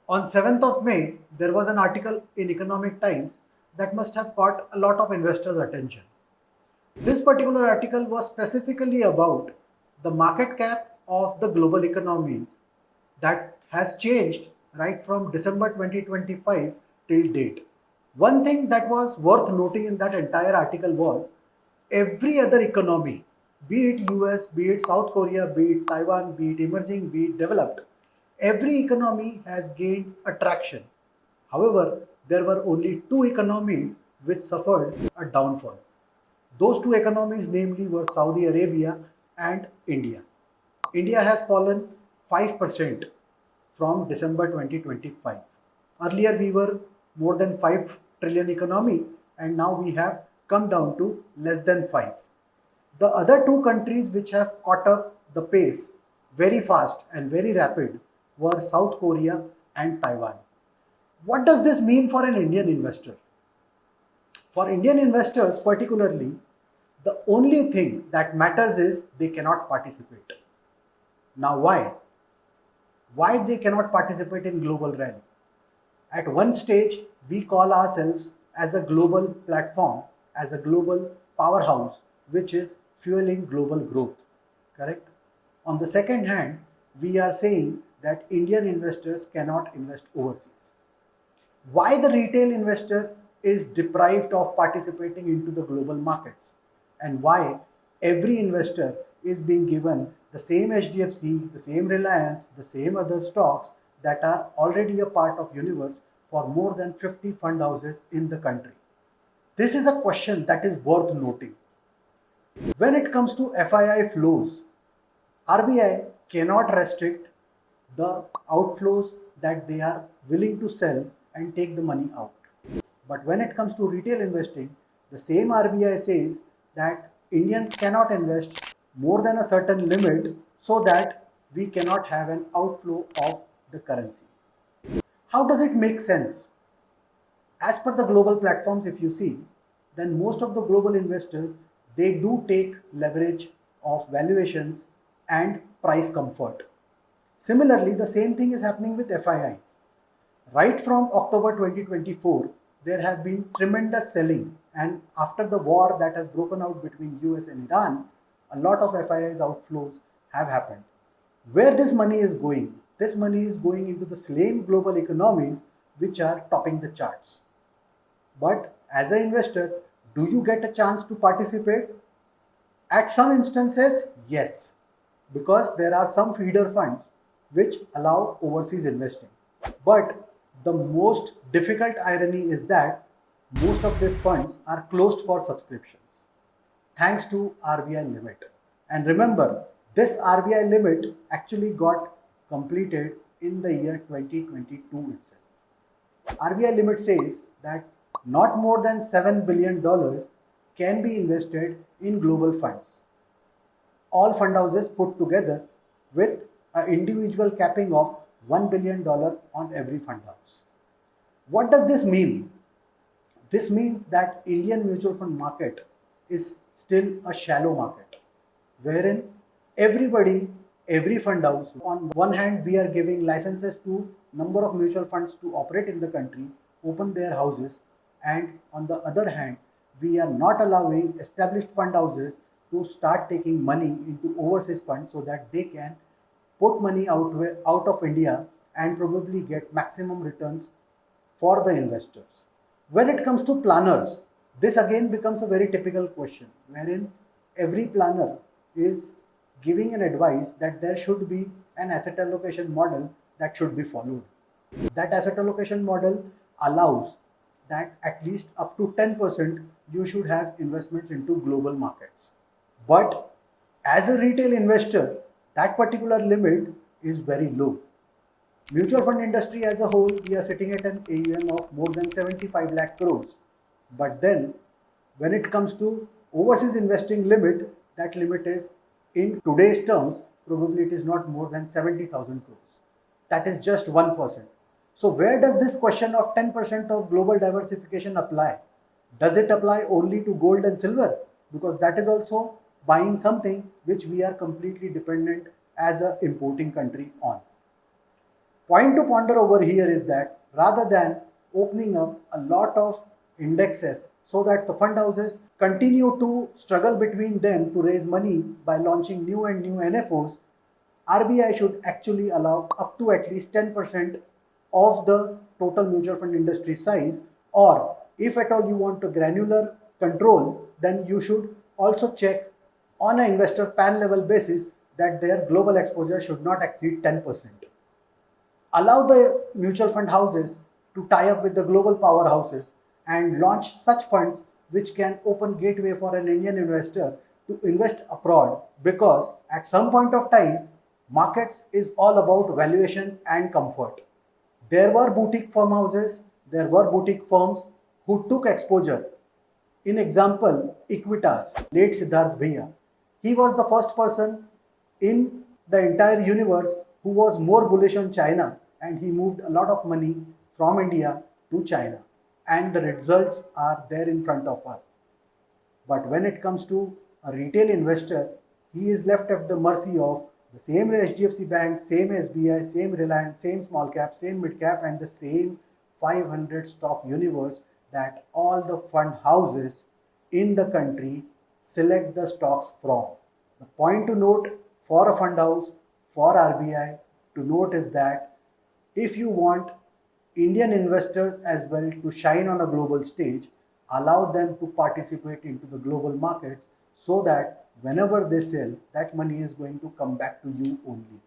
On 7th of May, there was an article in Economic Times that must have caught a lot of investors' attention. This particular article was specifically about the market cap of the global economies that has changed right from December 2025 till date. One thing that was worth noting in that entire article was every other economy, be it US, be it South Korea, be it Taiwan, be it emerging, be it developed, every economy has gained attraction. However, there were only two economies which suffered a downfall. Those two economies, namely, were Saudi Arabia and India. India has fallen 5% from December 2025. Earlier, we were more than 5 trillion economy, and now we have come down to less than 5. The other two countries which have caught up the pace very fast and very rapid were South Korea and Taiwan. What does this mean for an Indian investor? For Indian investors particularly, the only thing that matters is they cannot participate. Now why? Why they cannot participate in global rally? At one stage, we call ourselves as a global platform, as a global powerhouse, which is fueling global growth, correct? On the second hand, we are saying that Indian investors cannot invest overseas. Why the retail investor is deprived of participating into the global markets, and why every investor is being given the same HDFC, the same Reliance, the same other stocks that are already a part of universe for more than 50 fund houses in the country. This is a question that is worth noting. When it comes to FII flows, RBI cannot restrict the outflows that they are willing to sell and take the money out. But when it comes to retail investing, the same RBI says that Indians cannot invest more than a certain limit so that we cannot have an outflow of the currency. How does it make sense? As per the global platforms, if you see, then most of the global investors, they do take leverage of valuations and price comfort. Similarly, the same thing is happening with FIIs. Right from October 2024, there have been tremendous selling, and after the war that has broken out between US and Iran, a lot of FIIs outflows have happened. Where this money is going? This money is going into the same global economies which are topping the charts. But as an investor, do you get a chance to participate? At some instances, yes, because there are some feeder funds which allow overseas investing. But the most difficult irony is that most of these funds are closed for subscriptions thanks to RBI limit. And remember, this RBI limit actually got completed in the year 2022 itself. RBI limit says that not more than $7 billion can be invested in global funds. All fund houses put together with an individual capping of $1 billion on every fund house. What does this mean? This means that Indian mutual fund market is still a shallow market, wherein every fund house, on one hand, we are giving licenses to number of mutual funds to operate in the country, open their houses, and on the other hand, we are not allowing established fund houses to start taking money into overseas funds so that they can put money out of India and probably get maximum returns for the investors. When it comes to planners, this again becomes a very typical question, wherein every planner is giving an advice that there should be an asset allocation model that should be followed. That asset allocation model allows that at least up to 10% you should have investments into global markets. But as a retail investor, that particular limit is very low. Mutual fund industry as a whole, we are sitting at an AUM of more than 75 lakh crores. But then when it comes to overseas investing limit, that limit is in today's terms, probably it is not more than 70,000 crores. That is just 1%. So where does this question of 10% of global diversification apply? Does it apply only to gold and silver? Because that is also buying something which we are completely dependent as an importing country on. Point to ponder over here is that rather than opening up a lot of indexes so that the fund houses continue to struggle between them to raise money by launching new and new NFOs, RBI should actually allow up to at least 10% of the total mutual fund industry size, or if at all you want a granular control, then you should also check on an investor pan level basis that their global exposure should not exceed 10%. Allow the mutual fund houses to tie up with the global powerhouses and launch such funds which can open gateway for an Indian investor to invest abroad, because at some point of time markets is all about valuation and comfort. There were boutique firm houses, there were boutique firms who took exposure. In example, Equitas, late Siddharth Bhaiya. He was the first person in the entire universe who was more bullish on China, and he moved a lot of money from India to China. And the results are there in front of us. But when it comes to a retail investor, he is left at the mercy of the same HDFC Bank, same SBI, same Reliance, same small cap, same mid cap, and the same 500 stock universe that all the fund houses in the country select the stocks from. The point to note for a fund house, for RBI to note is that if you want Indian investors as well to shine on a global stage, allow them to participate into the global markets so that whenever they sell, that money is going to come back to you only.